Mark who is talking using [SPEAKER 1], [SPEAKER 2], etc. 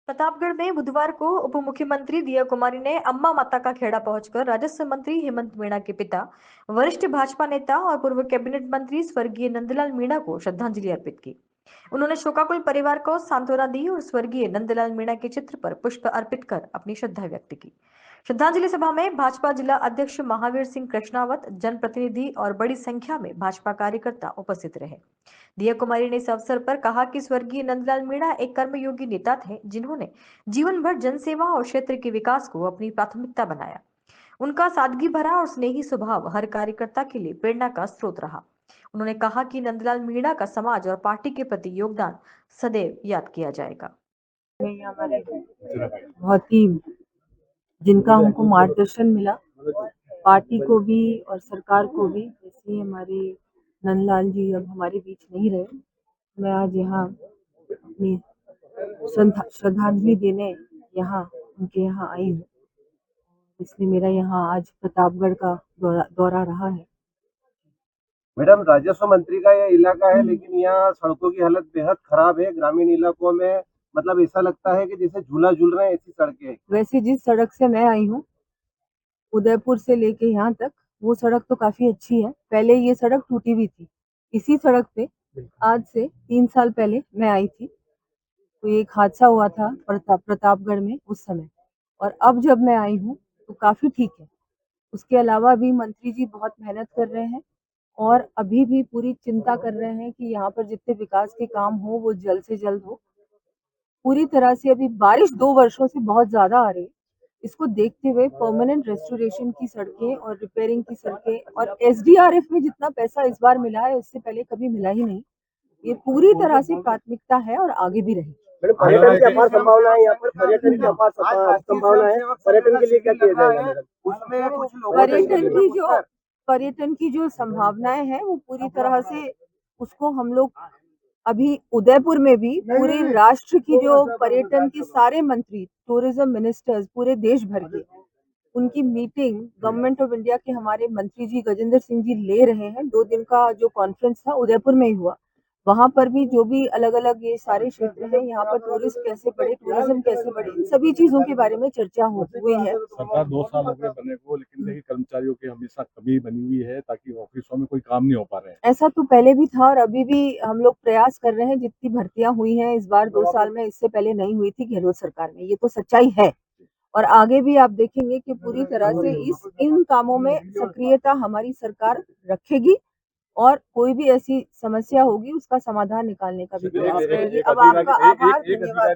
[SPEAKER 1] प्रतापगढ़ में बुधवार को उप मुख्यमंत्री दिया कुमारी ने अम्मा माता का खेड़ा पहुंचकर राजस्व मंत्री हेमंत मीणा के पिता, वरिष्ठ भाजपा नेता और पूर्व कैबिनेट मंत्री स्वर्गीय नंदलाल मीणा को श्रद्धांजलि अर्पित की। उन्होंने शोकाकुल परिवार को सांत्वना दी और स्वर्गीय नंदलाल मीणा के चित्र पर पुष्प अर्पित कर अपनी श्रद्धा व्यक्त की। श्रद्धांजलि सभा में भाजपा जिला अध्यक्ष महावीर सिंह कृष्णावत, जनप्रतिनिधि और बड़ी संख्या में भाजपा कार्यकर्ता उपस्थित रहे। दिया कुमारी ने इस अवसर पर कहा कि स्वर्गीय नंदलाल मीणा एक कर्मयोगी नेता थे, जिन्होंने जीवन भर जनसेवा और क्षेत्र के विकास को अपनी प्राथमिकता बनाया। उनका सादगी भरा और स्नेही स्वभाव हर कार्यकर्ता के लिए प्रेरणा का स्रोत रहा। उन्होंने कहा कि नंदलाल मीणा का समाज और पार्टी के प्रति योगदान सदैव याद किया जाएगा।
[SPEAKER 2] हमारे बहुत ही जिनका हमको मार्गदर्शन मिला, पार्टी को भी और सरकार को भी, जैसे हमारे नंदलाल जी अब हमारे बीच नहीं रहे। मैं आज यहाँ अपनी श्रद्धांजलि देने उनके यहाँ आई हूँ, इसलिए मेरा यहाँ आज प्रतापगढ़ का दौरा रहा है।
[SPEAKER 3] मैडम, राजस्व मंत्री का यह इलाका है, लेकिन यहाँ सड़कों की हालत बेहद खराब है। ग्रामीण इलाकों में मतलब ऐसा लगता है कि जैसे झूला झूल रहे हैं, ऐसी सड़कें।
[SPEAKER 2] वैसे जिस सड़क से मैं आई हूँ, उदयपुर से लेके यहाँ तक, वो सड़क तो काफी अच्छी है। पहले ये सड़क टूटी हुई थी। इसी सड़क पे आज से 3 साल पहले मैं आई थी, तो एक हादसा हुआ था प्रतापगढ़ में उस समय, और अब जब मैं आई हूँ तो काफी ठीक है। उसके अलावा भी मंत्री जी बहुत मेहनत कर रहे हैं और अभी भी पूरी चिंता कर रहे हैं कि यहाँ पर जितने विकास के काम हो वो जल्द से जल्द हो। पूरी तरह से अभी बारिश 2 वर्षों से बहुत ज्यादा आ रही है, इसको देखते हुए परमानेंट रेस्टोरेशन की सड़कें और रिपेयरिंग की सड़कें, और एसडीआरएफ में जितना पैसा इस बार मिला है इससे पहले कभी मिला ही नहीं। ये पूरी तरह से प्राथमिकता है और आगे भी रहेगी।
[SPEAKER 3] पर्यटन की अपार संभावना है यहाँ पर, पर्यटन की अपार संभावना है। पर्यटन के लिए क्या किया जाएगा? उसमें कुछ
[SPEAKER 2] पर्यटन की जो संभावनाएं हैं वो पूरी तरह से, उसको हम लोग अभी उदयपुर में भी पूरे राष्ट्र की जो पर्यटन के सारे मंत्री, टूरिज्म मिनिस्टर्स पूरे देश भर के, उनकी मीटिंग गवर्नमेंट ऑफ इंडिया के हमारे मंत्री जी गजेंद्र सिंह जी ले रहे हैं। 2 दिन का जो कॉन्फ्रेंस था उदयपुर में ही हुआ, वहां पर भी जो भी अलग अलग ये सारे क्षेत्र हैं, यहाँ पर टूरिस्ट कैसे बढ़े, टूरिज्म कैसे बढ़े, इन सभी चीजों के बारे में चर्चा हुई है।
[SPEAKER 4] सरकार 2 साल हो गए बने को, लेकिन देखिए कर्मचारियों की हमेशा कमी बनी हुई है, ताकि ऑफिसों में कोई काम नहीं हो पा रहे हैं।
[SPEAKER 2] ऐसा तो पहले भी था और अभी भी हम लोग प्रयास कर रहे हैं। जितनी भर्तियां हुई हैं इस बार 2 साल में, इससे पहले नहीं हुई थी गहलोत सरकार में, ये तो सच्चाई है। और आगे भी आप देखेंगे कि पूरी तरह से इन कामों में सक्रियता हमारी सरकार रखेगी और कोई भी ऐसी समस्या होगी उसका समाधान निकालने का भी प्रयास करेगी। अब आपका आभार, धन्यवाद।